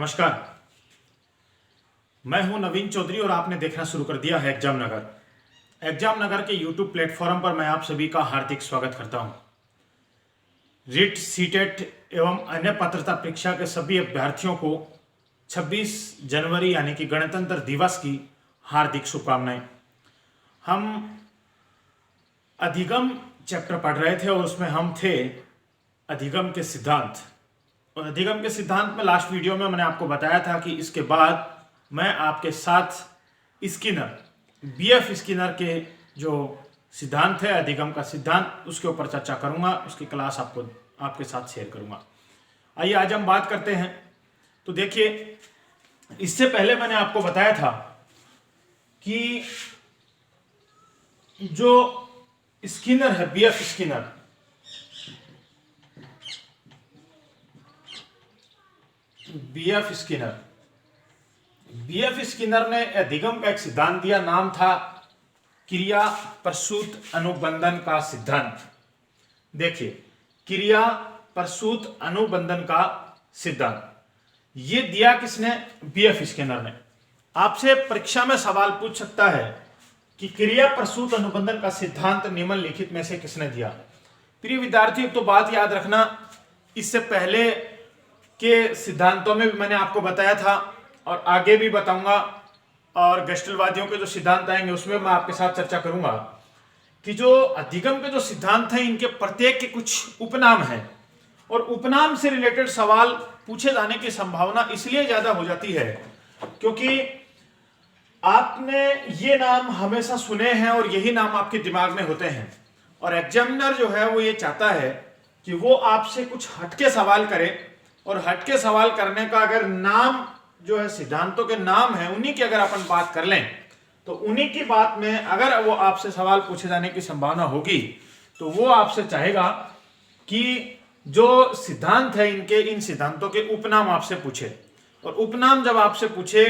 नमस्कार, मैं हूं नवीन चौधरी और आपने देखना शुरू कर दिया है एग्जाम नगर। एग्जाम नगर के यूट्यूब प्लेटफॉर्म पर मैं आप सभी का हार्दिक स्वागत करता हूं। रीट, सीटेट एवं अन्य पात्रता परीक्षा के सभी अभ्यर्थियों को 26 जनवरी यानी कि गणतंत्र दिवस की हार्दिक शुभकामनाएं। हम अधिगम चैप्टर पढ़ रहे थे और उसमें हम थे अधिगम के सिद्धांत। और अधिगम के सिद्धांत में लास्ट वीडियो में मैंने आपको बताया था कि इसके बाद मैं आपके साथ स्किनर, बीएफ स्किनर के जो सिद्धांत है अधिगम का सिद्धांत, उसके ऊपर चर्चा करूंगा, उसकी क्लास आपके साथ शेयर करूंगा। आइए आज हम बात करते हैं। तो देखिए, इससे पहले मैंने आपको बताया था कि जो स्किनर है, बीएफ स्किनर, बीएफ स्किनर ने अधिगम का एक सिद्धांत दिया, नाम था क्रिया प्रसूत अनुबंधन का सिद्धांत। देखिए, क्रिया प्रसूत अनुबंधन का सिद्धांत ये दिया किसने? बीएफ स्किनर ने। आपसे परीक्षा में सवाल पूछ सकता है कि क्रिया प्रसूत अनुबंधन का सिद्धांत निम्नलिखित में से किसने दिया? प्रिय विद्यार्थियों, तो बात याद रखना, इससे पहले के सिद्धांतों में भी मैंने आपको बताया था और आगे भी बताऊंगा, और गेस्टलवादियों के जो सिद्धांत आएंगे उसमें मैं आपके साथ चर्चा करूंगा कि जो अधिगम के जो सिद्धांत हैं इनके प्रत्येक के कुछ उपनाम हैं और उपनाम से रिलेटेड सवाल पूछे जाने की संभावना इसलिए ज्यादा हो जाती है क्योंकि आपने ये नाम हमेशा सुने हैं और यही नाम आपके दिमाग में होते हैं, और एग्जामिनर जो है वो ये चाहता है कि वो आपसे कुछ हटके सवाल करे, और हटके सवाल करने का अगर नाम जो है, सिद्धांतों के नाम है, उन्हीं की अगर अपन बात कर लें तो उन्हीं की बात में अगर वो आपसे सवाल पूछे जाने की संभावना होगी तो वो आपसे चाहेगा कि जो सिद्धांत है इनके, इन सिद्धांतों के उपनाम आपसे पूछे। और उपनाम जब आपसे पूछे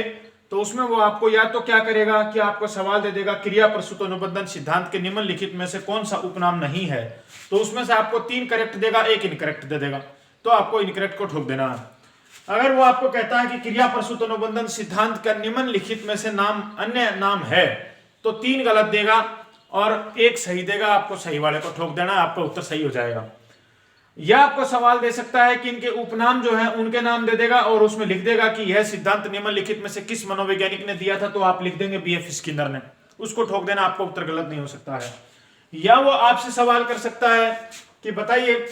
तो उसमें वो आपको या तो क्या करेगा कि आपको सवाल दे देगा क्रिया प्रसूत अनुबंधन सिद्धांत के निम्नलिखित में से कौन सा उपनाम नहीं है, तो उसमें से आपको 3 करेक्ट देगा, 1 इनकरेक्ट दे देगा, तो आपको इनकरेक्ट को ठोक देना है। अगर वो आपको कहता है कि क्रिया प्रसूत अनुबंधन सिद्धांत का निम्नलिखित में से नाम अन्य नाम है, तो 3 गलत देगा और 1 सही देगा, आपको सही वाले को ठोक देना, आपका उत्तर सही हो जाएगा। या आपको सवाल दे सकता है कि इनके उपनाम जो है उनके नाम दे देगा और उसमें लिख देगा कि यह सिद्धांत निम्नलिखित में से किस मनोवैज्ञानिक ने दिया था, तो आप लिख देंगे बीएफ स्किनर ने, उसको ठोक देना, आपका उत्तर गलत नहीं हो सकता है। या वो आपसे सवाल कर सकता है कि बताइए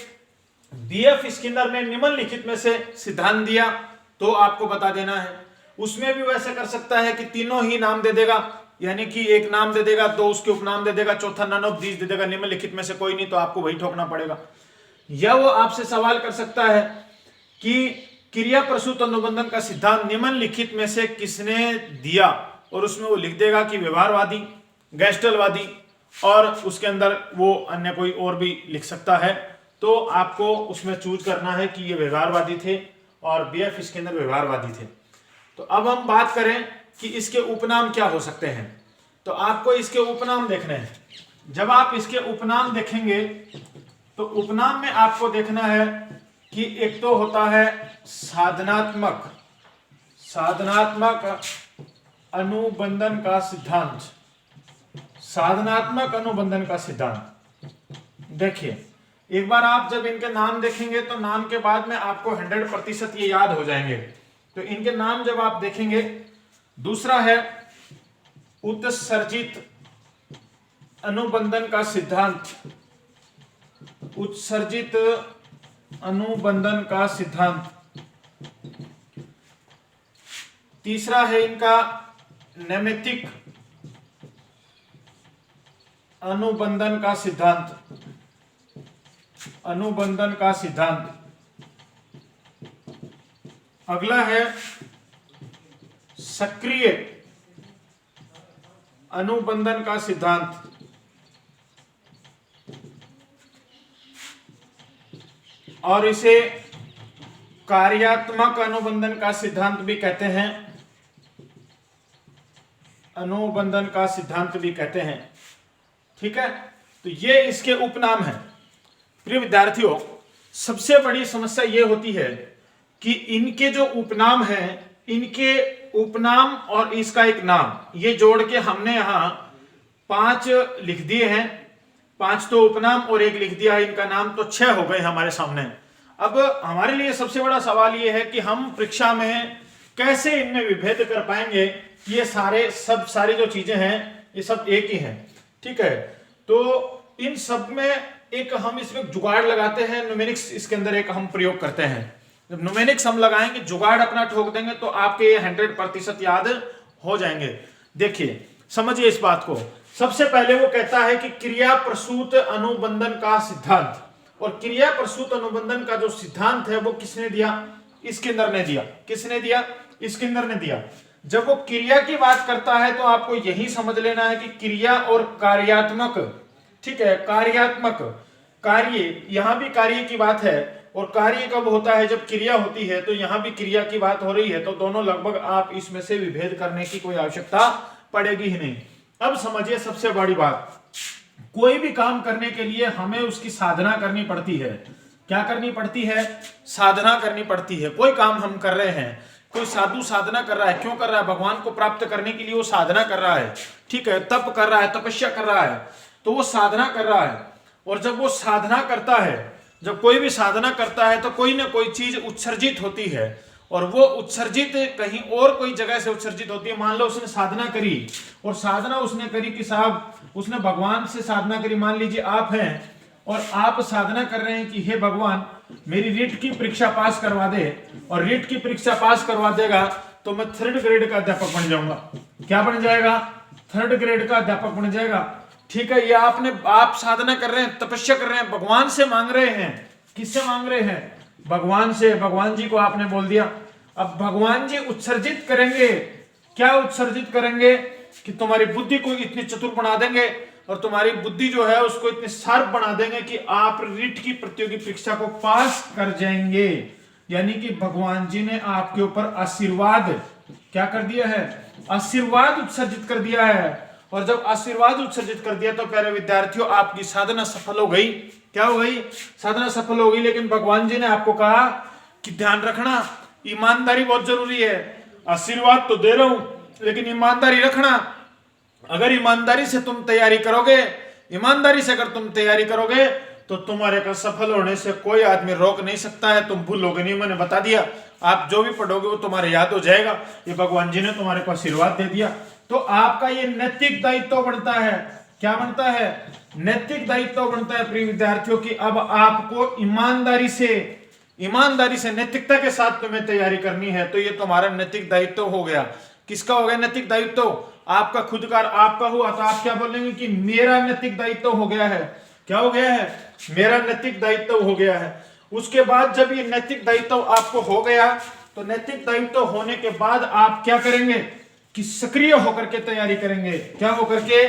बीएफ स्किनर ने निम्नलिखित में से सिद्धांत दिया, तो आपको बता देना है। उसमें भी वैसे कर सकता है कि तीनों ही नाम दे देगा, यानी कि एक नाम दे देगा, 2 उसके उपनाम दे देगा, चौथा नन ऑफ दीज दे देगा, निम्नलिखित में से कोई नहीं, तो आपको वही ठोकना पड़ेगा। या वो आपसे सवाल कर सकता है कि क्रिया प्रसूत अनुबंधन का सिद्धांत निम्नलिखित में से किसने दिया, और उसमें वो लिख देगा कि व्यवहारवादी, गेस्टलवादी, और उसके अंदर वो अन्य कोई और भी लिख सकता है, तो आपको उसमें चूज करना है कि ये व्यवहारवादी थे और बीएफ स्किनर व्यवहारवादी थे। तो अब हम बात करें कि इसके उपनाम क्या हो सकते हैं, तो आपको इसके उपनाम देखने हैं। जब आप इसके उपनाम देखेंगे तो उपनाम में आपको देखना है कि एक तो होता है साधनात्मक अनुबंधन का सिद्धांत। साधनात्मक अनुबंधन का सिद्धांत, देखिए एक बार आप जब इनके नाम देखेंगे तो नाम के बाद में आपको 100% ये याद हो जाएंगे। तो इनके नाम जब आप देखेंगे, दूसरा है उत्सर्जित अनुबंधन का सिद्धांत, उत्सर्जित अनुबंधन का सिद्धांत। तीसरा है इनका नैमित्तिक अनुबंधन का सिद्धांत, अनुबंधन का सिद्धांत। अगला है सक्रिय अनुबंधन का सिद्धांत। और इसे कार्यात्मक अनुबंधन का सिद्धांत भी कहते हैं, अनुबंधन का सिद्धांत भी कहते हैं। ठीक है, तो ये इसके उपनाम हैं। प्रिय विद्यार्थियों, सबसे बड़ी समस्या ये होती है कि इनके जो उपनाम हैं, इनके उपनाम और इसका एक नाम, ये जोड़ के हमने यहां 5 लिख दिए हैं। 5 तो उपनाम और एक लिख दिया है इनका नाम, तो 6 हो गए हमारे सामने। अब हमारे लिए सबसे बड़ा सवाल ये है कि हम परीक्षा में कैसे इनमें विभेद कर पाएंगे। ये सारी जो चीजें हैं ये सब एक ही हैं, ठीक है। तो इन सब में एक हम इसमें जुगाड़ लगाते हैं, न्यूमेरिक्स इसके अंदर एक हम प्रयोग करते हैं। जब न्यूमेरिक्स हम लगाएंगे, जुगाड़ अपना ठोक देंगे, तो आपके ये 100% याद हो जाएंगे। देखिए समझिए इस बात को। सबसे पहले वो कहता है कि क्रिया प्रसूत अनुबंधन का सिद्धांत, और क्रिया प्रसूत अनुबंधन का जो सिद्धांत है वो किसने दिया? स्किनर ने दिया। किसने दिया? स्किनर ने दिया। जब वो क्रिया की बात करता है तो आपको यही समझ लेना है कि क्रिया और कार्यात्मक, ठीक है, कार्यात्मक कार्य, यहां भी कार्य की बात है, और कार्य कब होता है? जब क्रिया होती है। तो यहां भी क्रिया की बात हो रही है, तो दोनों लगभग आप इसमें से विभेद करने की कोई आवश्यकता पड़ेगी ही नहीं। अब समझिए सबसे बड़ी बात, कोई भी काम करने के लिए हमें उसकी साधना करनी पड़ती है। क्या करनी पड़ती है? साधना करनी पड़ती है। कोई काम हम कर रहे हैं, कोई साधु साधना कर रहा है, क्यों कर रहा है? भगवान को प्राप्त करने के लिए वो साधना कर रहा है, ठीक है, तप कर रहा है, तपस्या कर रहा है, तो वो साधना कर रहा है। और जब वो साधना करता है, जब कोई भी साधना करता है, तो कोई ना कोई चीज उत्सर्जित होती है, और वो उत्सर्जित कहीं और कोई जगह से उत्सर्जित होती है। मान लो उसने साधना करी, और साधना उसने करी कि साहब उसने भगवान से साधना करी। मान लीजिए आप हैं और आप साधना कर रहे हैं कि हे भगवान मेरी रीट की परीक्षा पास करवा दे, और रीट की परीक्षा पास करवा देगा तो मैं 3rd ग्रेड का अध्यापक बन जाऊंगा। क्या बन जाएगा? 3rd ग्रेड का अध्यापक बन जाएगा, ठीक है। ये आप साधना कर रहे हैं, तपस्या कर रहे हैं, भगवान से मांग रहे हैं। किससे मांग रहे हैं? भगवान से। भगवान जी को आपने बोल दिया। अब भगवान जी उत्सर्जित करेंगे, क्या उत्सर्जित करेंगे? कि तुम्हारी बुद्धि को इतनी चतुर बना देंगे, और तुम्हारी बुद्धि जो है उसको इतनी शार्प बना देंगे कि आप रीट की प्रतियोगी परीक्षा को पास कर जाएंगे। यानी कि भगवान जी ने आपके ऊपर आशीर्वाद क्या कर दिया है? आशीर्वाद उत्सर्जित कर दिया है। और जब आशीर्वाद उत्सर्जित कर दिया तो प्यारे विद्यार्थियों आपकी साधना सफल हो गई। क्या हो गई? साधना सफल हो गई। लेकिन भगवान जी ने आपको कहा कि ध्यान रखना, ईमानदारी बहुत जरूरी है। आशीर्वाद तो दे रहा हूं, लेकिन ईमानदारी रखना। अगर ईमानदारी से तुम तैयारी करोगे, ईमानदारी से अगर तुम तैयारी करोगे, तो तुम्हारे का सफल होने से कोई आदमी रोक नहीं सकता है। तुम भूलोगे नहीं, मैंने बता दिया। आप जो भी पढ़ोगे वो तुम्हारे याद हो जाएगा। ये भगवान जी ने तुम्हारे को आशीर्वाद दे दिया। तो आपका ये नैतिक दायित्व बनता है। क्या बनता है? नैतिक दायित्व बनता है प्रिय विद्यार्थियों की अब आपको ईमानदारी से नैतिकता के साथ तुम्हें तैयारी करनी है। तो ये तुम्हारा नैतिक दायित्व हो गया। किसका हो गया नैतिक दायित्व? आपका खुद का। आपका हुआ तो आप क्या बोलेंगे कि मेरा नैतिक दायित्व हो गया है। क्या हो गया है? मेरा नैतिक दायित्व हो गया है। उसके बाद जब ये नैतिक दायित्व आपको हो गया, तो नैतिक दायित्व होने के बाद आप क्या करेंगे कि सक्रिय होकर के तैयारी करेंगे। क्या होकर के?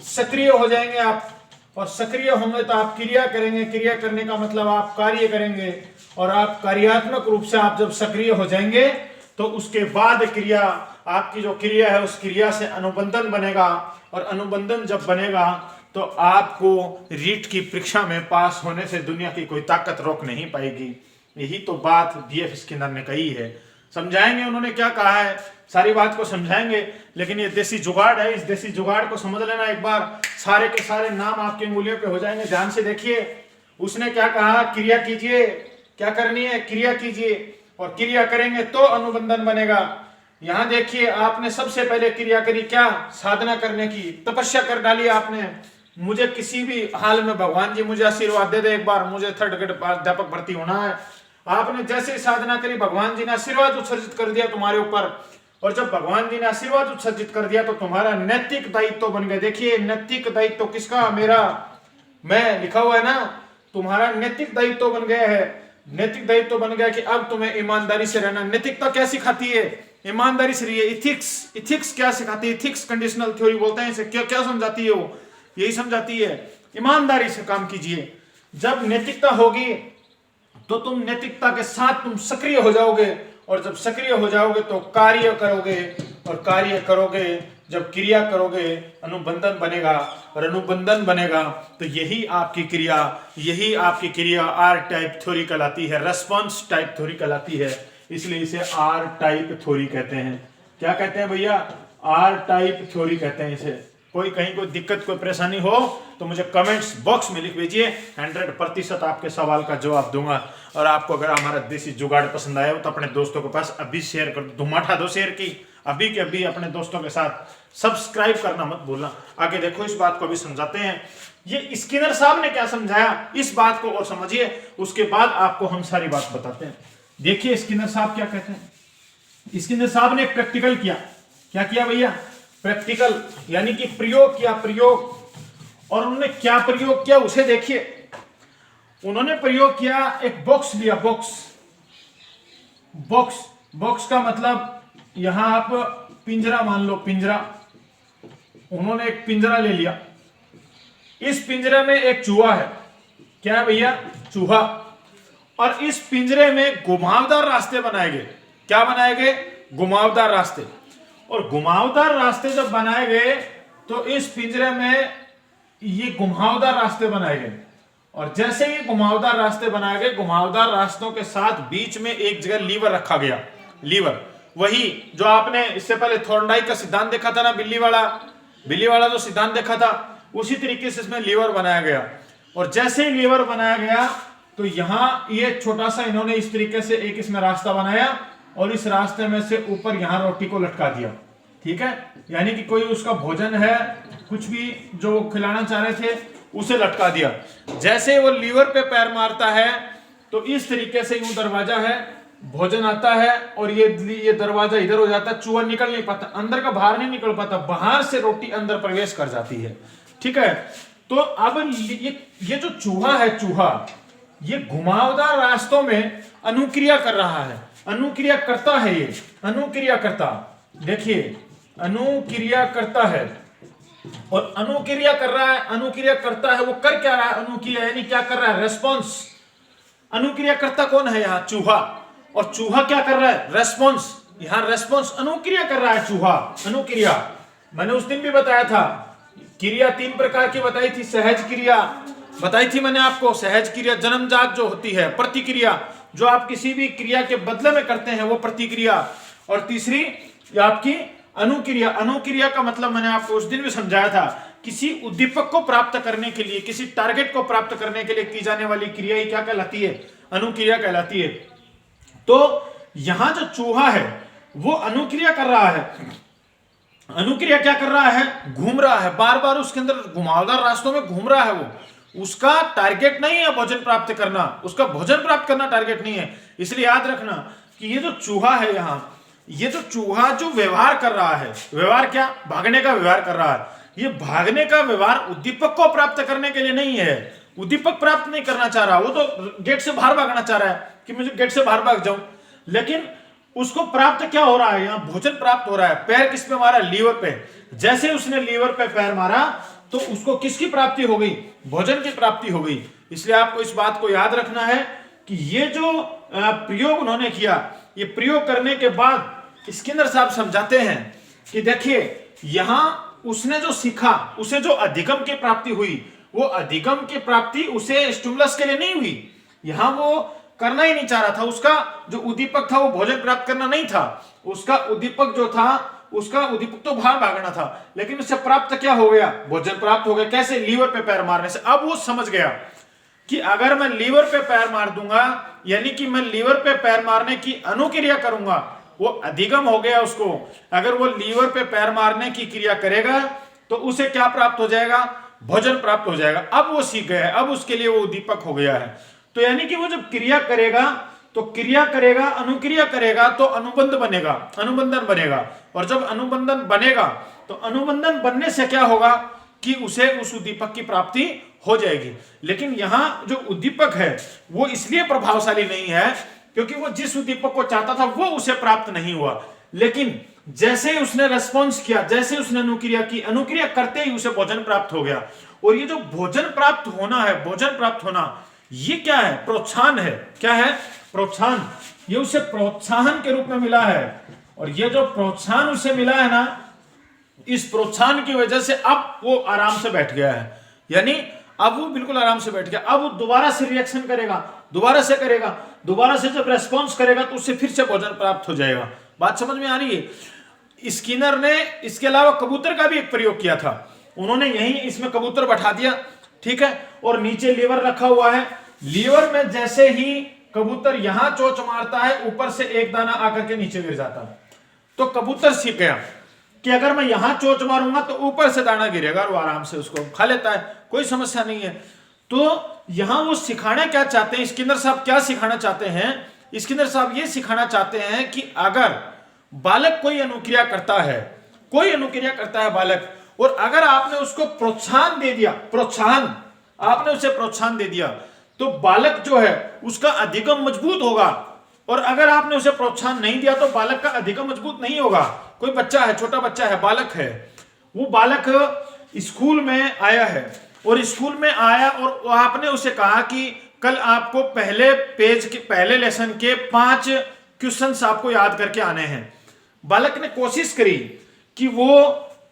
सक्रिय हो जाएंगे आप। और सक्रिय होंगे तो आप क्रिया करेंगे। क्रिया करने का मतलब आप कार्य करेंगे, और आप कार्यात्मक रूप से आप जब सक्रिय हो जाएंगे तो उसके बाद क्रिया, आपकी जो क्रिया है उस क्रिया से अनुबंधन बनेगा, और अनुबंधन जब बनेगा तो आपको रीट की परीक्षा में पास होने से दुनिया की कोई ताकत रोक नहीं पाएगी। यही तो बात बीएफ स्किनर ने कही है। समझाएंगे उन्होंने क्या कहा है, सारी बात को समझाएंगे। लेकिन ये देसी जुगाड़ है, इस देसी जुगाड़ को समझ लेना एक बार। सारे के सारे नाम आपकी उंगलियों पे हो जाएंगे। ध्यान से देखिए, उसने क्या कहा? क्रिया कीजिए। क्या करनी है? क्रिया कीजिए, और क्रिया करेंगे तो अनुबंधन बनेगा। यहां देखिए, आपने सबसे पहले क्रिया करी, क्या? साधना करने की, तपस्या कर डाली आपने। मुझे किसी भी हाल में भगवान जी मुझे आशीर्वाद दे दे, एक बार मुझे 3rd ग्रेड अध्यापक भर्ती होना है। आपने जैसे ही साधना करी, भगवान जी ने आशीर्वाद उत्सर्जित कर दिया तुम्हारे ऊपर। और जब भगवान जी ने आशीर्वाद उत्सर्जित कर दिया तो तुम्हारा नैतिक दायित्व बन गया। देखिए नैतिक दायित्व किसका? मेरा। मैं लिखा हुआ है ना, तुम्हारा नैतिक दायित्व बन गया है। नैतिक दायित्व बन गया कि अब तुम्हें ईमानदारी से रहना। नैतिकता क्या सिखाती है? ईमानदारी से रहिए। इथिक्स क्या सिखाती है? इथिक्स कंडीशनल थ्योरी बोलते हैं इसे। क्या समझाती है वो? यही समझाती है, ईमानदारी से काम कीजिए। जब नैतिकता होगी तो तुम नैतिकता के साथ तुम सक्रिय हो जाओगे, और जब सक्रिय हो जाओगे तो कार्य करोगे, और कार्य करोगे, जब क्रिया करोगे अनुबंधन बनेगा, और अनुबंधन बनेगा तो यही आपकी क्रिया आर टाइप थ्योरी कहलाती है, रेस्पॉन्स टाइप थ्योरी कहलाती है। इसलिए इसे आर टाइप थ्योरी कहते हैं। क्या कहते हैं भैया? आर टाइप थ्योरी कहते हैं इसे। कोई कहीं कोई दिक्कत कोई परेशानी हो तो मुझे कमेंट्स बॉक्स में लिख भेजिए, 100% आपके सवाल का जवाब दूंगा। और आपको अगर हमारा देसी जुगाड़ पसंद आया हो तो अपने दोस्तों के पास अभी शेयर कर दो, धुमा उठा दो शेयर की, अभी के अभी अपने दोस्तों के साथ। सब्सक्राइब करना मत भूलना। आगे देखो, इस बात को भी समझाते हैं। ये स्किनर साहब ने क्या समझाया, इस बात को और समझिए, उसके बाद आपको हम सारी बात बताते हैं। देखिए स्किनर साहब क्या कहते हैं। स्किनर साहब ने प्रैक्टिकल किया। क्या किया भैया? प्रैक्टिकल, यानी कि प्रयोग किया, प्रयोग। और उन्होंने क्या प्रयोग किया उसे देखिए। उन्होंने प्रयोग किया, एक बॉक्स लिया, बॉक्स का मतलब यहां आप पिंजरा मान लो, पिंजरा। उन्होंने एक पिंजरा ले लिया। इस पिंजरे में एक चूहा है। क्या है भैया? चूहा। और इस पिंजरे में घुमावदार रास्ते बनाए गए। क्या बनाए गए? घुमावदार रास्ते। और घुमावदार रास्ते जब बनाए गए तो इस पिंजरे में ये घुमावदार रास्ते बनाए गए। और जैसे ही घुमावदार रास्ते बनाए गए, घुमावदार रास्तों के साथ बीच में एक जगह लीवर रखा गया। लीवर, वही जो आपने इससे पहले थॉर्नडाइक का सिद्धांत देखा था ना, बिल्ली वाला जो सिद्धांत देखा था, उसी तरीके से इसमें लीवर बनाया गया। और जैसे ही लीवर बनाया गया तो यहां ये छोटा सा इन्होंने इस तरीके से एक इसमें रास्ता बनाया और इस रास्ते में से ऊपर यहां रोटी को लटका दिया। ठीक है, यानी कि कोई उसका भोजन है, कुछ भी जो खिलाना चाह रहे थे उसे लटका दिया। जैसे वो लीवर पे पैर मारता है तो इस तरीके से यूं दरवाजा है, भोजन आता है और ये दरवाजा इधर हो जाता है, चूहा निकल नहीं पाता, अंदर का बाहर नहीं निकल पाता, बाहर से रोटी अंदर प्रवेश कर जाती है। ठीक है, तो अब ये जो चूहा है, चूहा ये घुमावदार रास्तों में अनुक्रिया कर रहा है, अनुक्रिया करता है। ये अनुक्रिया करता, देखिए अनुक्रिया करता है। और अनुक्रिया कर रहा है, अनुक्रिया करता है, वो कर क्या रहा है? अनुक्रिया यानी क्या कर रहा है? रेस्पॉन्स। अनुक्रिया करता कौन है? यहाँ चूहा। और चूहा क्या कर रहा है? रेस्पॉन्स। यहाँ रेस्पॉन्स, अनुक्रिया कर रहा है चूहा, अनुक्रिया। मैंने उस दिन भी बताया था, क्रिया 3 प्रकार की बताई थी। सहज क्रिया बताई थी मैंने आपको, सहज क्रिया जन्मजात जो होती है, प्रतिक्रिया जो आप किसी भी क्रिया के बदले में करते हैं वो प्रतिक्रिया, और तीसरी आपकी अनुक्रिया। अनुक्रिया का मतलब मैंने आपको उस दिन भी समझाया था, किसी उद्दीपक को प्राप्त करने के लिए, किसी टारगेट को प्राप्त करने के लिए की जाने वाली क्रिया ही क्या कहलाती है? अनुक्रिया कहलाती है। तो यहां जो चूहा है वो अनुक्रिया कर रहा है। अनुक्रिया क्या कर रहा है? घूम रहा है, बार बार उसके अंदर घुमावदार रास्तों में घूम रहा है। वो, उसका टारगेट नहीं है भोजन प्राप्त करना, उसका भोजन प्राप्त करना टारगेट नहीं है। इसलिए याद रखना कि ये जो चूहा है, यहां ये जो चूहा जो व्यवहार कर रहा है, व्यवहार क्या? भागने का व्यवहार कर रहा है। ये भागने का व्यवहार उद्दीपक को प्राप्त करने के लिए नहीं है, उद्दीपक प्राप्त नहीं करना चाह रहा। वो तो गेट से बाहर भागना चाह रहा है कि मुझे गेट से बाहर भाग जाऊं, लेकिन उसको प्राप्त क्या हो रहा है? यहां भोजन प्राप्त हो रहा है। पैर किस पे मारा? लीवर पे। जैसे उसने लीवर पे पैर मारा तो उसको किसकी प्राप्ति हो गई? भोजन की प्राप्ति हो गई। इसलिए आपको इस बात को याद रखना है कि ये जो प्रयोग उन्होंने किया, ये प्रयोग करने के बाद स्किनर साहब समझाते हैं कि देखिए यहां उसने जो सीखा, उसे जो अधिगम की प्राप्ति हुई, वो अधिगम की प्राप्ति उसे स्टिमुलस के लिए नहीं हुई। यहां वो करना ही नहीं चाह रहा था, उसका जो उद्दीपक था वो भोजन प्राप्त करना नहीं था, उसका उद्दीपक जो था, उसका उद्दीपक तो बाहर भागना था, लेकिन उससे प्राप्त क्या हो गया? भोजन प्राप्त हो गया। कैसे? लीवर पे पैर मारने से। अब वो समझ गया कि अगर मैं लीवर पे पैर मार दूंगा, यानी कि मैं लीवर पे पैर मारने की अनुक्रिया करूंगा, वो अधिगम हो गया उसको। अगर वो लीवर पे पैर मारने की क्रिया करेगा तो उसे क्या प्राप्त हो जाएगा? भोजन प्राप्त हो जाएगा। अब वो सीख गया है, अब उसके लिए वो उद्दीपक हो गया है। तो यानी कि वो जब क्रिया करेगा तो क्रिया करेगा, अनुक्रिया करेगा तो अनुबंध बनेगा, अनुबंधन बनेगा। और जब अनुबंधन बनेगा तो अनुबंधन बनने से क्या होगा कि उसे उस उद्दीपक की प्राप्ति हो जाएगी। लेकिन यहां जो उद्दीपक है वो इसलिए प्रभावशाली नहीं है क्योंकि वो जिस उद्दीपक को चाहता था वो उसे प्राप्त नहीं हुआ। लेकिन जैसे ही उसने रेस्पॉन्स किया, जैसे उसने अनुक्रिया की, अनुक्रिया करते ही उसे भोजन प्राप्त हो गया। और ये जो भोजन प्राप्त होना है, भोजन प्राप्त होना, ये क्या है? प्रोत्साहन है। क्या है? प्रोत्साहन। ये उसे प्रोत्साहन के रूप में मिला है। और ये जो प्रोत्साहन उसे मिला है ना, इस प्रोत्साहन की वजह से अब वो आराम से बैठ गया है। यानी अब वो बिल्कुल आराम से बैठ गया। अब वो दोबारा से रिएक्शन करेगा, दोबारा से करेगा, दोबारा से जब रेस्पॉन्स करेगा तो उससे फिर से भोजन प्राप्त हो जाएगा। बात समझ में आ रही है। स्किनर ने इसके अलावा कबूतर का भी एक प्रयोग किया था। उन्होंने यही इसमें कबूतर बैठा दिया, ठीक है, और नीचे लीवर रखा हुआ है। लीवर में जैसे ही कबूतर यहां चोंच मारता है, ऊपर से एक दाना आकर के नीचे गिर जाता है। तो कबूतर सीख गया कि अगर मैं यहां चोंच मारूंगा तो ऊपर से दाना गिरेगा, और आराम से उसको खा लेता है, कोई समस्या नहीं है। तो यहां वो सिखाना क्या चाहते हैं, स्किनर साहब क्या सिखाना चाहते हैं? स्किनर साहब ये सिखाना चाहते हैं कि अगर बालक कोई अनुक्रिया करता है, कोई अनुक्रिया करता है बालक, और अगर आपने उसको प्रोत्साहन दे दिया, प्रोत्साहन, आपने उसे प्रोत्साहन दे दिया, तो बालक जो है उसका अधिगम मजबूत होगा। और अगर आपने उसे प्रोत्साहन नहीं दिया तो बालक का अधिगम मजबूत नहीं होगा। कोई बच्चा है, छोटा बच्चा है, बालक है, वो बालक स्कूल में आया है, और स्कूल में आया और आपने उसे कहा कि कल आपको पहले पेज के पहले लेसन के 5 क्वेश्चंस आपको याद करके आने हैं। बालक ने कोशिश करी कि वो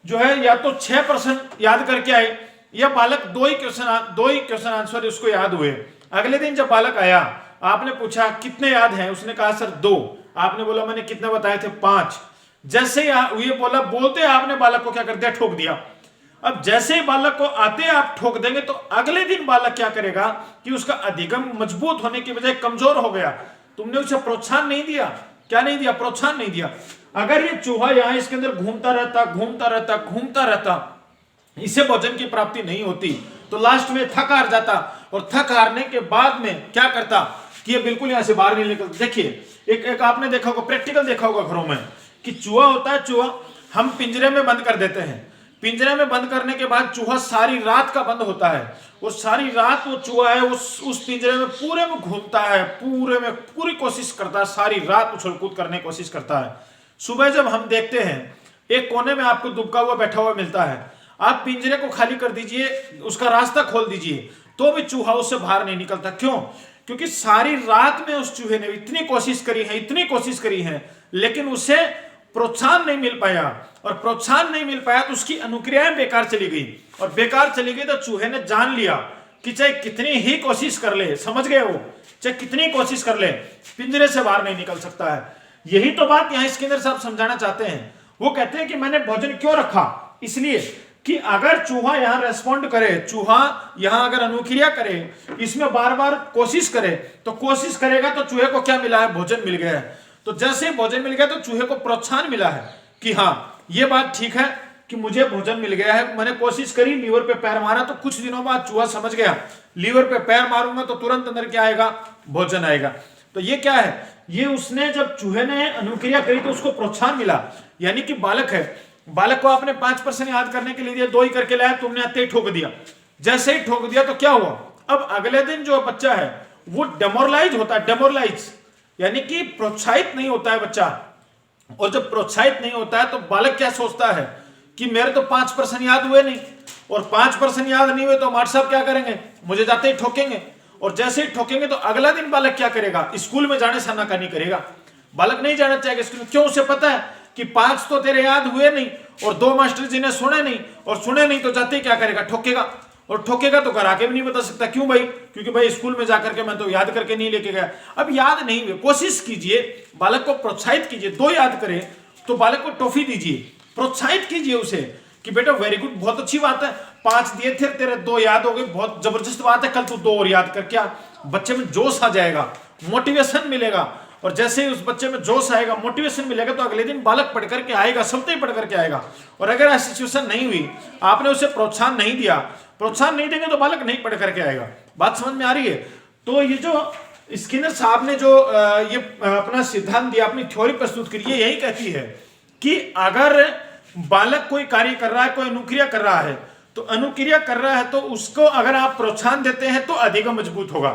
जो है या तो 6% याद करके आए, या बालक 2 ही क्वेश्चन आंसर उसको याद हुए। अगले दिन जब बालक आया, आपने पूछा कितने याद हैं, उसने कहा सर 2। आपने बोला मैंने कितने बताए थे? 5। जैसे ही ये बोला, बोलते आपने बालक को क्या कर दिया? ठोक दिया। अब जैसे ही बालक को आते आप ठोक देंगे तो अगले दिन बालक क्या करेगा कि उसका अधिगम मजबूत होने की बजाय कमजोर हो गया। तुमने उसे प्रोत्साहन नहीं दिया। क्या नहीं दिया? प्रोत्साहन नहीं दिया। अगर ये चूहा यहां इसके अंदर घूमता रहता, इसे भोजन की प्राप्ति नहीं होती, तो लास्ट में थक हार जाता, और थक हारने के बाद में क्या करता कि ये बिल्कुल यहां से बाहर नहीं निकलता। देखिए, एक आपने देखा होगा, प्रैक्टिकल देखा होगा घरों में, कि चूहा होता है, चूहा हम पिंजरे में बंद कर देते हैं। पिंजरे में बंद करने के बाद चूहा सारी रात का बंद होता है, और सारी रात वो चूहा है उस पिंजरे में पूरे में घूमता है, पूरे में पूरी कोशिश करता है, सारी रात उछल कूद करने की कोशिश करता है। सुबह जब हम देखते हैं, एक कोने में आपको दुबका हुआ बैठा हुआ मिलता है, आप पिंजरे को खाली कर दीजिए, उसका रास्ता खोल दीजिए, तो भी चूहा उससे बाहर नहीं निकलता। क्यों? क्योंकि सारी रात में उस चूहे ने इतनी कोशिश करी है, लेकिन उसे प्रोत्साहन नहीं मिल पाया, और प्रोत्साहन नहीं मिल पाया तो उसकी अनुक्रियाएं बेकार चली गई, और बेकार चली गई तो चूहे ने जान लिया कि चाहे कितनी ही कोशिश कर ले, समझ गए वो, चाहे कितनी कोशिश कर ले, पिंजरे से बाहर नहीं निकल सकता है। यही तो बात यहां स्किनर साहब समझाना चाहते हैं। वो कहते हैं कि मैंने भोजन क्यों रखा, इसलिए कि अगर चूहा यहां रेस्पॉन्ड करे, चूहा यहां अगर अनुक्रिया करे, इसमें बार बार कोशिश करे, तो कोशिश करेगा तो चूहे को क्या मिला है? भोजन मिल गया है। तो जैसे भोजन मिल गया तो चूहे को प्रोत्साहन मिला है कि हाँ ये बात ठीक है कि मुझे भोजन मिल गया है, मैंने कोशिश करी, लीवर पे पैर मारा, तो कुछ दिनों बाद चूहा समझ गया लीवर पे पैर मारूंगा तो तुरंत अंदर क्या आएगा? भोजन आएगा। तो ये क्या है? ये उसने जब चूहे ने अनुक्रिया करी तो उसको प्रोत्साहन मिला। यानी कि बालक है, बालक को आपने 5% याद करने के लिए दिया, 2 ही करके लाया, तुमने आते ही ठोक दिया। जैसे ही ठोक दिया तो क्या हुआ? अब अगले दिन जो बच्चा है वो डेमोरलाइज होता है, डेमोरलाइज यानी कि प्रोत्साहित नहीं होता है बच्चा। और जब प्रोत्साहित नहीं होता है तो बालक क्या सोचता है कि मेरे तो 5% याद हुए नहीं, और 5% याद नहीं हुए तो मास्टर साहब क्या करेंगे? मुझे जाते ही ठोकेंगे। और जैसे ही ठोकेंगे तो अगला दिन बालक क्या करेगा? स्कूल में जाने से आनाकानी करेगा। बालक नहीं जाना चाहेगा स्कूल में। क्यों? उसे पता है कि 5 तो तेरे याद हुए नहीं, और 2 मास्टर जी ने सुने नहीं, और सुने नहीं तो जाते ही क्या करेगा? ठोकेगा। और ठोकेगा तो घर आके भी नहीं बता सकता। क्यों भाई? क्योंकि भाई स्कूल में जाकर के मैं तो याद करके नहीं लेके गया। अब याद नहीं हुए, कोशिश कीजिए, बालक को प्रोत्साहित कीजिए। 2 याद करे तो बालक को टॉफी दीजिए, प्रोत्साहित कीजिए उसे कि बेटा वेरी गुड, बहुत अच्छी बात है, 5 दिए थे, तेरे 2 याद हो गए, बहुत जबरदस्त बात है, कल तू 2 और याद कर। क्या? बच्चे में जोश आ जाएगा, मोटिवेशन मिलेगा। और जैसे ही उस बच्चे में जोश आएगा, मोटिवेशन मिलेगा, तो अगले दिन बालक पढ़ करके आएगा, सबसे ही पढ़ करके आएगा। और अगर ऐसी सिचुएशन नहीं हुई, आपने उसे प्रोत्साहन नहीं दिया, प्रोत्साहन नहीं देंगे तो बालक नहीं पढ़ करके आएगा। बात समझ में आ रही है? तो ये जो स्किनर साहब ने जो ये अपना सिद्धांत दिया, अपनी थ्योरी प्रस्तुत करी, ये यही कहती है कि अगर बालक कोई कार्य कर रहा है, कोई अनुक्रिया कर रहा है, तो अनुक्रिया कर रहा है तो उसको अगर आप प्रोत्साहन देते हैं तो अधिगम मजबूत होगा,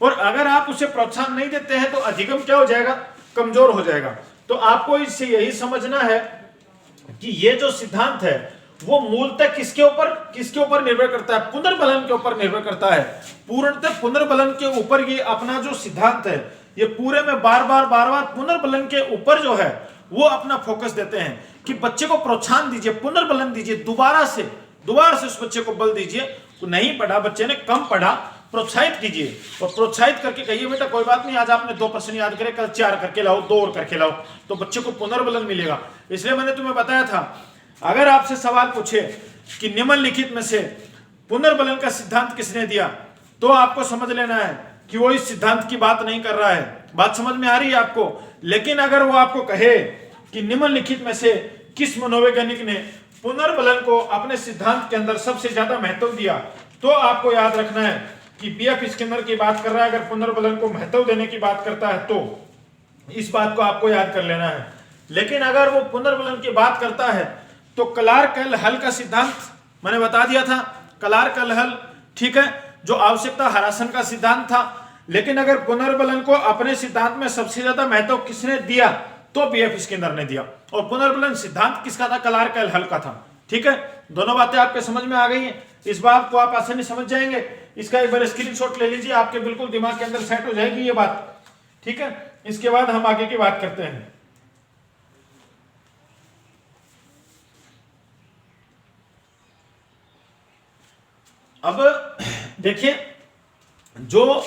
और अगर आप उसे प्रोत्साहन नहीं देते हैं तो अधिगम क्या हो जाएगा? कमजोर हो जाएगा। तो आपको इससे यही समझना है कि ये जो सिद्धांत है वो मूलतः किसके ऊपर निर्भर करता है? पुनर्बलन के ऊपर निर्भर करता है। पूर्णतः पुनर्बलन के ऊपर ये अपना जो सिद्धांत है, ये पूरे में बार बार पुनर्बलन के ऊपर जो है वो अपना फोकस देते हैं कि बच्चे को प्रोत्साहन दीजिए, पुनर्बलन दीजिए, दोबारा से उस बच्चे को बल दीजिए। तो नहीं पढ़ा बच्चे ने, कम पढ़ा, प्रोत्साहित कीजिए और प्रोत्साहित करके कहिए बेटा कोई बात नहीं, आज आपने 2 प्रश्न याद करे, कल 4 करके लाओ, 2 और करके लाओ, तो बच्चे को पुनर्बलन मिलेगा। इसलिए मैंने तुम्हें बताया था, अगर आपसे सवाल पूछे कि निम्नलिखित में से पुनर्बलन का सिद्धांत किसने दिया, तो आपको समझ लेना है कि वो इस सिद्धांत की बात नहीं कर रहा है। बात समझ में आ रही है आपको? लेकिन अगर वो आपको कहे कि निम्नलिखित में से किस मनोवैज्ञानिक ने पुनर्बलन को अपने सिद्धांत के अंदर सबसे ज्यादा महत्व दिया, तो आपको याद रखना है कि बीएफ स्किनर की बात कर रहा है। अगर पुनर्बलन को महत्व देने की बात करता है तो इस बात को आपको याद कर लेना है। लेकिन अगर वो पुनर्बलन की बात करता है तो क्लार्क-एल-हल का सिद्धांत मैंने बता दिया था, क्लार्क-एल-हल, ठीक है, जो आवश्यकता ह्रासन का सिद्धांत था। लेकिन अगर पुनर्बलन को अपने सिद्धांत में सबसे ज्यादा महत्व किसने दिया, तो बीएफ स्किनर ने दिया। और पुनर्बलन सिद्धांत किसका था? क्लार्क-एल-हल का था। ठीक है, दोनों बातें आपके समझ में आ गई हैं। इस बात को आप आसानी समझ जाएंगे। इसका एक बार स्क्रीनशॉट ले लीजिए, आपके बिल्कुल दिमाग के अंदर सेट हो जाएगी ये बात। ठीक है, इसके बाद हम आगे की बात करते हैं। अब देखिए, जो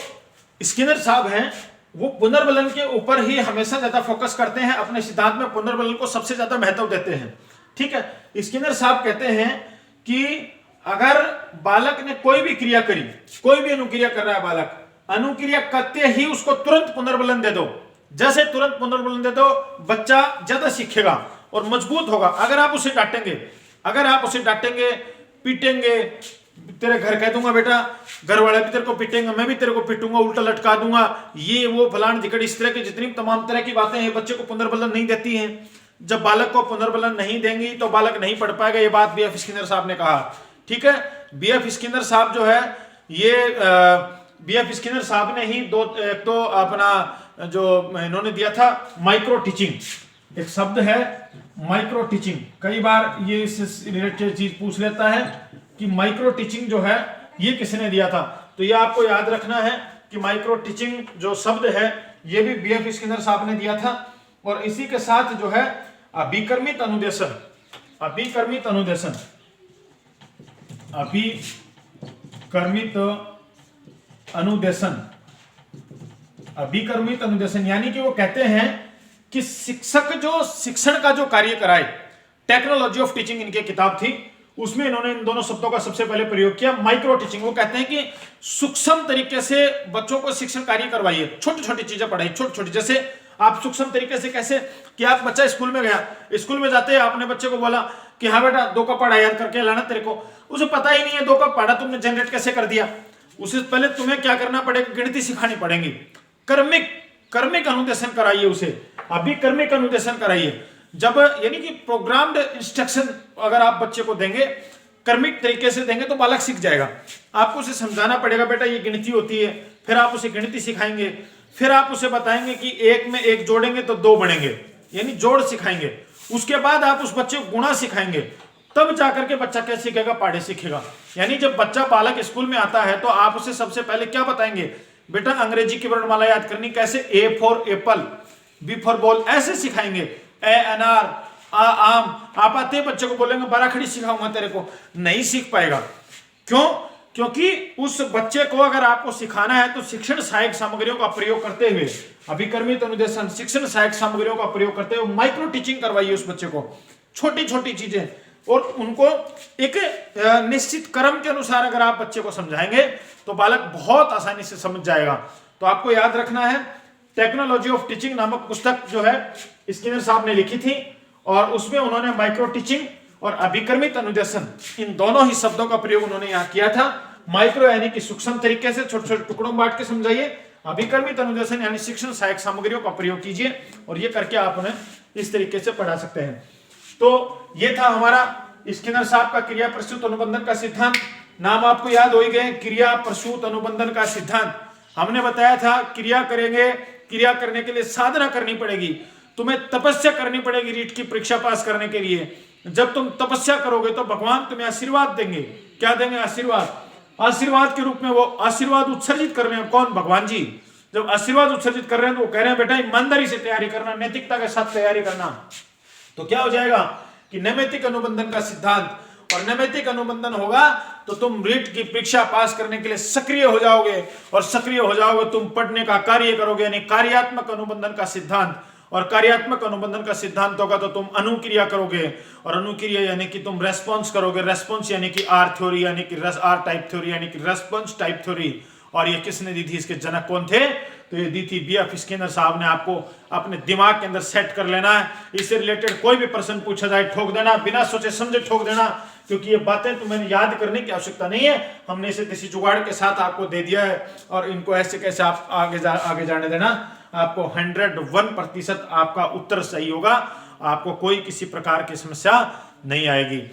स्किनर साहब हैं वो पुनर्बलन के ऊपर ही हमेशा ज्यादा फोकस करते हैं, अपने सिद्धांत में पुनर्बलन को सबसे ज्यादा महत्व देते हैं। ठीक है, स्किनर साहब कहते हैं कि अगर बालक ने कोई भी क्रिया करी, कोई भी अनुक्रिया कर रहा है बालक, अनुक्रिया करते ही उसको तुरंत पुनर्बलन दे दो। जैसे तुरंत पुनर्बलन दे दो, बच्चा ज्यादा सीखेगा और मजबूत होगा। अगर आप उसे डांटेंगे, पीटेंगे, तेरे घर कह दूंगा बेटा, घर वाले भी तेरे को पीटेंगे, मैं भी तेरे को पीटूंगा, उल्टा लटका दूंगा, ये वो फलान जिकड़, इस तरह की जितनी तमाम तरह की बातें हैं, बच्चे को पुनर्बलन नहीं देती हैं। जब बालक को पुनर्बलन नहीं देंगी तो बालक नहीं पढ़ पाएगा। ये बात बीएफ स्किनर साहब ने कहा। ठीक है, बीएफ स्किनर साहब जो है, ये बीएफ स्किनर साहब ने ही एक तो अपना जो इन्होंने दिया था माइक्रो टीचिंग, एक शब्द है माइक्रो टीचिंग। कई बार ये इस रिलेटेड चीज पूछ लेता है कि माइक्रो टीचिंग जो है ये किसने दिया था। तो ये आपको याद रखना है कि माइक्रो टीचिंग जो शब्द है ये भी बीएफ स्किनर साहब ने दिया था। और इसी के साथ जो है अभिकर्मित अनुदेशन, अभिकर्मित अनुदेशन, अभिकर्मित अनुदेशन, अभिकर्मित अनुदेशन, यानी कि वो कहते हैं कि शिक्षक जो शिक्षण का जो कार्य कराए, टेक्नोलॉजी ऑफ टीचिंग इनकी किताब थी, उसमें इन्होंने इन दोनों शब्दों का सबसे पहले प्रयोग किया, माइक्रो टीचिंग। वो कहते हैं कि सूक्ष्म तरीके से बच्चों को शिक्षण कार्य करवाइए, छोटी छोटी चीजें पढ़ाई, छोटी छोटी। जैसे आप सूक्ष्म तरीके से कैसे कि आप बच्चा स्कूल में गया, स्कूल में जाते आपने बच्चे को बोला कि हाँ बेटा 2 का पढ़ा याद करके लाना तेरे को, उसे पता ही नहीं है 2 का पढ़ा तुमने जनरेट कैसे कर दिया। उसे पहले तुम्हें क्या करना पड़ेगा, गिनती सिखानी पड़ेगी। कर्मिक अनुदेशन कराइए उसे, अभी कर्मिक अनुदेशन कराइए। जब यानी कि प्रोग्राम्ड इंस्ट्रक्शन अगर आप बच्चे को देंगे, कर्मिक तरीके से देंगे तो बालक सीख जाएगा। आपको उसे समझाना पड़ेगा बेटा ये गिनती होती है, फिर आप उसे गिनती सिखाएंगे, फिर आप उसे बताएंगे कि 1 में 1 जोड़ेंगे तो 2 बनेंगे, यानी जोड़ सिखाएंगे। उसके बाद आप उस बच्चे को गुणा सिखाएंगे, तब जाकर के बच्चा क्या सीखेगा, पढ़े सीखेगा। यानी जब बच्चा बालक स्कूल में आता है तो आप उसे सबसे पहले क्या बताएंगे, बेटा अंग्रेजी की वर्णमाला याद करनी कैसे, A for apple, B for ball, ऐसे सिखाएंगे। ए अनार, आ आम। आप आते बच्चे को बोलेंगे बाराखड़ी सिखाऊंगा तेरे को, नहीं सीख पाएगा। क्यों? क्योंकि उस बच्चे को अगर आपको सिखाना है तो शिक्षण सहायक सामग्रियों का प्रयोग करते हुए, अभिकर्मित अनुदेशन, शिक्षण सहायक सामग्रियों का प्रयोग करते हुए माइक्रो टीचिंग करवाइए उस बच्चे को, छोटी छोटी चीजें, और उनको एक निश्चित क्रम के अनुसार अगर आप बच्चे को समझाएंगे तो बालक बहुत आसानी से समझ जाएगा। तो आपको याद रखना है, टेक्नोलॉजी ऑफ टीचिंग नामक पुस्तक जो है स्किनर साहब ने लिखी थी, और उसमें उन्होंने माइक्रो टीचिंग और अभिकर्मित अनुदेशन, इन दोनों ही शब्दों का प्रयोग उन्होंने यहाँ किया था। माइक्रो यानी कि सूक्ष्म तरीके से छोटे छोटे टुकड़ों में बांट के समझाइए, अभिकर्मित अनुदेशन यानी शिक्षण सहायक सामग्रियों का प्रयोग कीजिए, और ये करके आप उन्हें इस तरीके से पढ़ा सकते हैं। तो ये था हमारा स्किनर साहब का क्रिया प्रसूत अनुबंधन का सिद्धांत। नाम आपको याद हो ही गए, क्रिया प्रसूत अनुबंधन का सिद्धांत। हमने बताया था क्रिया करेंगे, क्रिया करने के लिए साधना करनी पड़ेगी, तुम्हें तपस्या करनी पड़ेगी रीट की परीक्षा पास करने के लिए। जब तुम तपस्या करोगे तो भगवान तुम्हें आशीर्वाद देंगे। क्या देंगे? आशीर्वाद। आशीर्वाद के रूप में वो आशीर्वाद उत्सर्जित कर रहे हैं। कौन? भगवान जी। जब आशीर्वाद उत्सर्जित कर रहे हैं तो वो कह रहे हैं बेटा ईमानदारी से तैयारी करना, नैतिकता के साथ तैयारी करना। तो क्या हो जाएगा कि नैमित्तिक अनुबंधन का सिद्धांत और नैमित्तिक अनुबंधन होगा तो तुम रीट की परीक्षा पास करने के लिए सक्रिय हो जाओगे, और सक्रिय हो जाओगे तुम पढ़ने का कार्य करोगे, यानी कार्यात्मक अनुबंधन का सिद्धांत। और कार्यात्मक अनुबंधन का सिद्धांत होगा तो तुम अनुक्रिया करोगे, और अनुक्रिया यानी कि तुम रेस्पॉन्स करोगे, रेस्पॉन्स यानी कि आर थ्योरी, यानी कि आर टाइप थ्योरी, यानी कि रेस्पॉन्स टाइप थ्योरी। और ये किसने दी थी, इसके जनक कौन थे, तो ये दी थी B.F. स्किनर साहब ने। आपको अपने दिमाग के अंदर सेट कर लेना है, इससे रिलेटेड कोई भी प्रश्न पूछा जाए ठोक देना, बिना सोचे समझे ठोक देना, क्योंकि ये बातें तुम्हें याद करने की आवश्यकता नहीं है, हमने इसे किसी जुगाड़ के साथ आपको दे दिया है। और इनको ऐसे कैसे आप आगे जाने देना, आपको 101% आपका उत्तर सही होगा, आपको कोई किसी प्रकार की समस्या नहीं आएगी।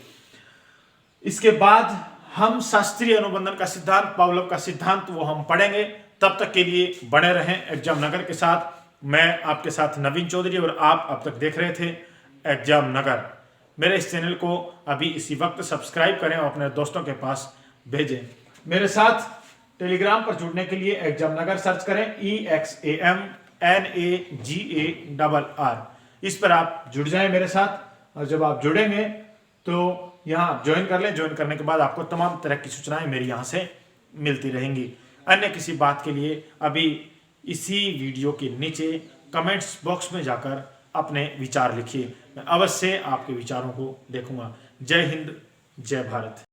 इसके बाद हम शास्त्रीय अनुबंधन का सिद्धांत, पावलोव का सिद्धांत, वो हम पढ़ेंगे। तब तक के लिए बने रहें एग्जाम नगर के साथ। मैं आपके साथ नवीन चौधरी, और आप अब तक देख रहे थे एग्जाम नगर। मेरे इस चैनल को अभी इसी वक्त सब्सक्राइब करें और अपने दोस्तों के पास भेजें। मेरे साथ टेलीग्राम पर जुड़ने के लिए एग्जाम नगर सर्च करें, EXAMNAGARR। इस पर आप जुड़ जाएं मेरे साथ, और जब आप जुड़ेंगे तो यहाँ आप ज्वाइन कर लें। ज्वाइन करने के बाद आपको तमाम तरह की सूचनाएं मेरी यहाँ से मिलती रहेंगी। अन्य किसी बात के लिए अभी इसी वीडियो के नीचे कमेंट्स बॉक्स में जाकर अपने विचार लिखिए, मैं अवश्य आपके विचारों को देखूंगा। जय हिंद, जय भारत।